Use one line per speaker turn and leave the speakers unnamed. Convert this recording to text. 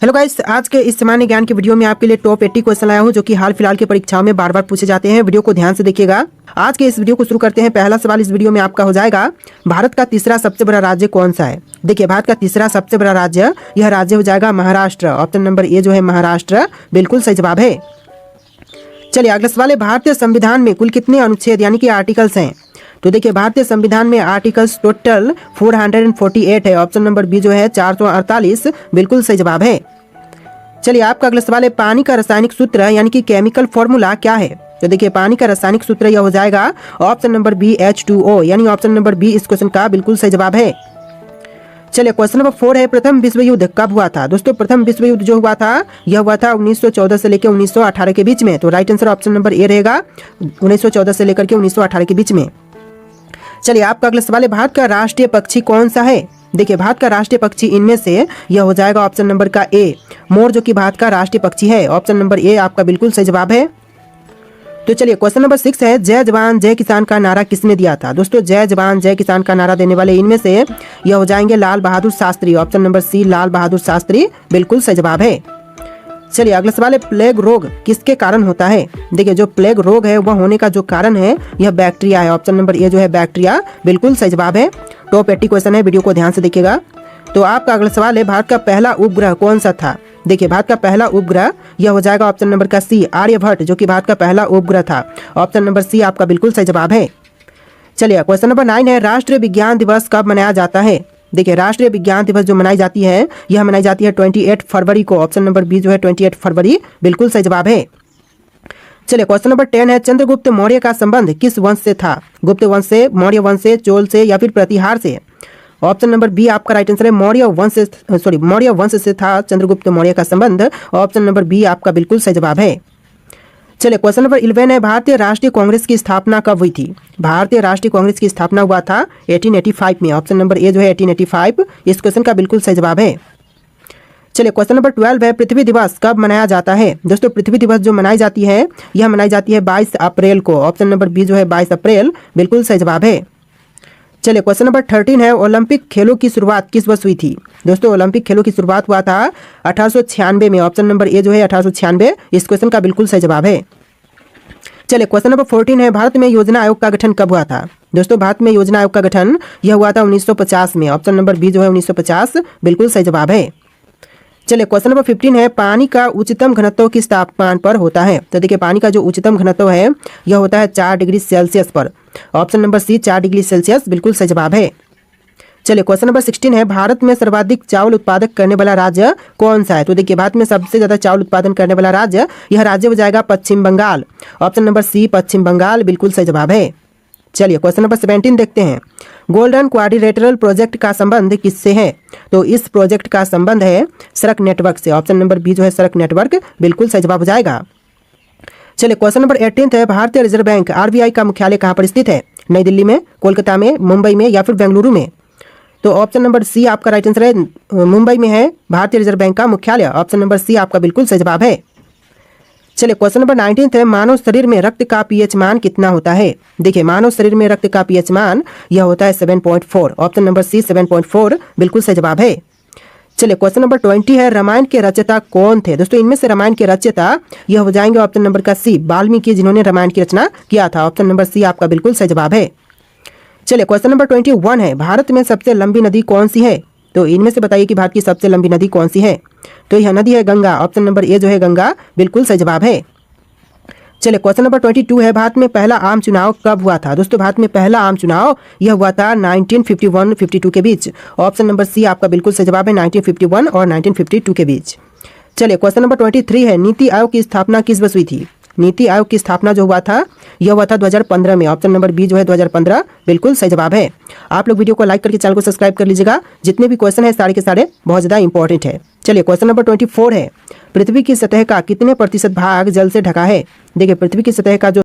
Hello guys, आज के इस सामान्य ज्ञान के वीडियो में आपके लिए टॉप 80 क्वेश्चन लाया हूं जो कि हाल फिलहाल की परीक्षाओं में बार बार पूछे जाते हैं। वीडियो को ध्यान से देखिएगा। आज के इस वीडियो को शुरू करते हैं। पहला सवाल इस वीडियो में आपका हो जाएगा, भारत का तीसरा सबसे बड़ा राज्य कौन सा है। देखिए, भारत का तीसरा सबसे बड़ा राज्य, यह राज्य हो जाएगा महाराष्ट्र। ऑप्शन नंबर ए जो है महाराष्ट्र, बिल्कुल सही जवाब है। चलिए अगला सवाल है, भारतीय संविधान में कुल कितने अनुच्छेद यानी कि आर्टिकल्स हैं। तो देखिए, भारतीय संविधान में आर्टिकल्स टोटल 448 है। ऑप्शन नंबर बी जो है 448, बिल्कुल सही जवाब है। चलिए आपका अगला सवाल है, पानी का रासायनिक सूत्र यानी कि केमिकल फॉर्मूला क्या है। तो देखिए, पानी का रासायनिक सूत्र यह हो जाएगा ऑप्शन नंबर बी H2O, यानी ऑप्शन नंबर बी इस क्वेश्चन का बिल्कुल सही जवाब है। चलिए क्वेश्चन नंबर 4 है, प्रथम विश्व युद्ध कब हुआ था। दोस्तों, प्रथम विश्व युद्ध जो हुआ था यह हुआ था 1914 से लेकर 1918 के बीच में। तो right answer option number A रहेगा, 1914 से लेकर के 1918 के बीच में। चलिए आपका अगला सवाल है, भारत का राष्ट्रीय पक्षी कौन सा है। देखिए, भारत का राष्ट्रीय पक्षी इनमें से यह हो जाएगा ऑप्शन नंबर का ए, मोर, जो कि भारत का राष्ट्रीय पक्षी है। ऑप्शन नंबर ए आपका बिल्कुल सही जवाब है। तो चलिए क्वेश्चन नंबर 6 है, जय जवान जय किसान का नारा किसने दिया था। दोस्तों, जय जवान जय किसान का नारा देने वाले इनमें से यह हो जाएंगे लाल बहादुर शास्त्री। ऑप्शन नंबर सी लाल बहादुर शास्त्री, बिल्कुल सही जवाब है। चलिए अगला सवाल है, प्लेग रोग किसके कारण होता है। देखिए, जो प्लेग रोग है वह होने का जो कारण है यह बैक्टीरिया है। ऑप्शन नंबर ए जो है बैक्टीरिया, बिल्कुल सही जवाब है। टॉप 80 क्वेश्चन है, वीडियो को ध्यान से देखिएगा। तो आपका अगला सवाल है, भारत का पहला उपग्रह कौन सा था। देखिए, भारत का पहला उपग्रह यह हो जाएगा ऑप्शन नंबर का सी आर्यभट्ट, जो कि भारत का पहला उपग्रह था। ऑप्शन नंबर सी आपका बिल्कुल सही जवाब है। चलिए क्वेश्चन नंबर 9 है, राष्ट्रीय विज्ञान दिवस कब मनाया जाता है। देखिए, राष्ट्रीय विज्ञान दिवस जो मनाई जाती है यह मनाई जाती है 28 फरवरी को। ऑप्शन नंबर बी जो है 28 फरवरी, बिल्कुल सही जवाब है। चलिए क्वेश्चन नंबर 10 है, चंद्रगुप्त मौर्य का संबंध किस वंश से था। गुप्त वंश से, मौर्य वंश से, चोल से या फिर प्रतिहार से। ऑप्शन नंबर बी आपका राइट आंसर है, मौर्य वंश से था चंद्रगुप्त मौर्य का संबंध। ऑप्शन नंबर बी आपका बिल्कुल सही जवाब है। चलिए क्वेश्चन नंबर 11 है, भारतीय राष्ट्रीय कांग्रेस की स्थापना कब हुई थी। भारतीय राष्ट्रीय कांग्रेस की स्थापना हुआ था 1885 में। ऑप्शन नंबर ए जो है 1885, इस क्वेश्चन का बिल्कुल सही जवाब है। चलिए क्वेश्चन नंबर 12 है, पृथ्वी दिवस कब मनाया जाता है। दोस्तों, पृथ्वी दिवस जो मनाई जाती है यह मनाई जाती है 22 अप्रैल को। ऑप्शन नंबर बी जो है 22 अप्रैल, बिल्कुल सही जवाब है। चलिए क्वेश्चन नंबर 13 है, ओलंपिक खेलों की शुरुआत किस वर्ष हुई थी। दोस्तों, ओलंपिक खेलों की शुरुआत हुआ था 1896 में। ऑप्शन नंबर ए जो है 1896, इस क्वेश्चन का बिल्कुल सही जवाब है। चलिए क्वेश्चन नंबर 14 है, भारत में योजना आयोग का गठन कब हुआ था। दोस्तों, भारत में योजना आयोग का गठन यह हुआ था 1950 में। ऑप्शन नंबर बी जो है 1950, बिल्कुल सही जवाब है। चलिए क्वेश्चन नंबर 15 है, पानी का उच्चतम घनत्व किस तापमान पर होता है। तो देखिए, पानी का जो उच्चतम घनत्व है यह होता है 4 डिग्री सेल्सियस पर। Option number C 4 degree Celsius, बिल्कुल सही जवाब है। चलिए क्वेश्चन नंबर 16 है, भारत में सर्वाधिक चावल उत्पादक करने वाला राज्य कौन सा है। तो देखिए, भारत में सबसे ज्यादा चावल उत्पादन करने वाला राज्य, यह राज्य हो जाएगा पश्चिम बंगाल। ऑप्शन नंबर सी पश्चिम बंगाल, बिल्कुल सही जवाब है। चलिए क्वेश्चन नंबर 17 देखते हैं, गोल्डन क्वाड्रिलेटरल प्रोजेक्ट का संबंध किससे है। तो इस प्रोजेक्ट का संबंध है सड़क नेटवर्क से। ऑप्शन नंबर बी जो है सड़क नेटवर्क, बिल्कुल सही जवाब हो जाएगा। चलिए क्वेश्चन नंबर 18 है, भारतीय रिजर्व बैंक RBI का मुख्यालय कहाँ पर स्थित है। नई दिल्ली में, कोलकाता में, मुंबई में या फिर बेंगलुरु में। तो ऑप्शन नंबर सी आपका राइट आंसर है, मुंबई में है भारतीय रिजर्व बैंक का मुख्यालय। ऑप्शन नंबर सी आपका बिल्कुल सही जवाब है। चलिए क्वेश्चन नंबर 19 है, मानव शरीर में रक्त का pH मान कितना होता है। देखिए, मानव शरीर में रक्त का pH मान यह होता है 7.4। ऑप्शन नंबर सी 7.4, बिल्कुल सही जवाब है। चलिए क्वेश्चन नंबर 20 है, रामायण के रचयिता कौन थे। दोस्तों, इनमें से रामायण के रचयिता यह हो जाएंगे ऑप्शन नंबर का सी वाल्मीकि, जिन्होंने रामायण की रचना किया था। ऑप्शन नंबर सी आपका बिल्कुल सही जवाब है। चलिए क्वेश्चन नंबर 21 है, भारत में सबसे लंबी नदी कौन सी है। तो इनमें से बताइए कि भारत की सबसे लंबी नदी कौन सी है। तो यह नदी है गंगा। ऑप्शन नंबर ए जो है गंगा, बिल्कुल सही जवाब है। चलिए क्वेश्चन नंबर 22 है, भारत में पहला आम चुनाव कब हुआ था। दोस्तों, भारत में पहला आम चुनाव यह हुआ था 1951-52 के बीच। ऑप्शन नंबर सी आपका बिल्कुल सही जवाब है, 1951 और 1952 के बीच। चलिए क्वेश्चन नंबर 23 है, नीति आयोग की स्थापना किस वर्ष हुई थी। नीति आयोग की स्थापना जो हुआ था यह हुआ था 2015 में। ऑप्शन नंबर बी जो है 2015, बिल्कुल सही जवाब है। आप लोग वीडियो को लाइक करके चैनल को सब्सक्राइब कर लीजिएगा। जितने भी क्वेश्चन है सारे के सारे बहुत ज़्यादा इंपॉर्टेंट है। चलिए क्वेश्चन नंबर 24 है, पृथ्वी की सतह का कितने प्रतिशत भाग जल से ढका है। देखिए, पृथ्वी की सतह का जो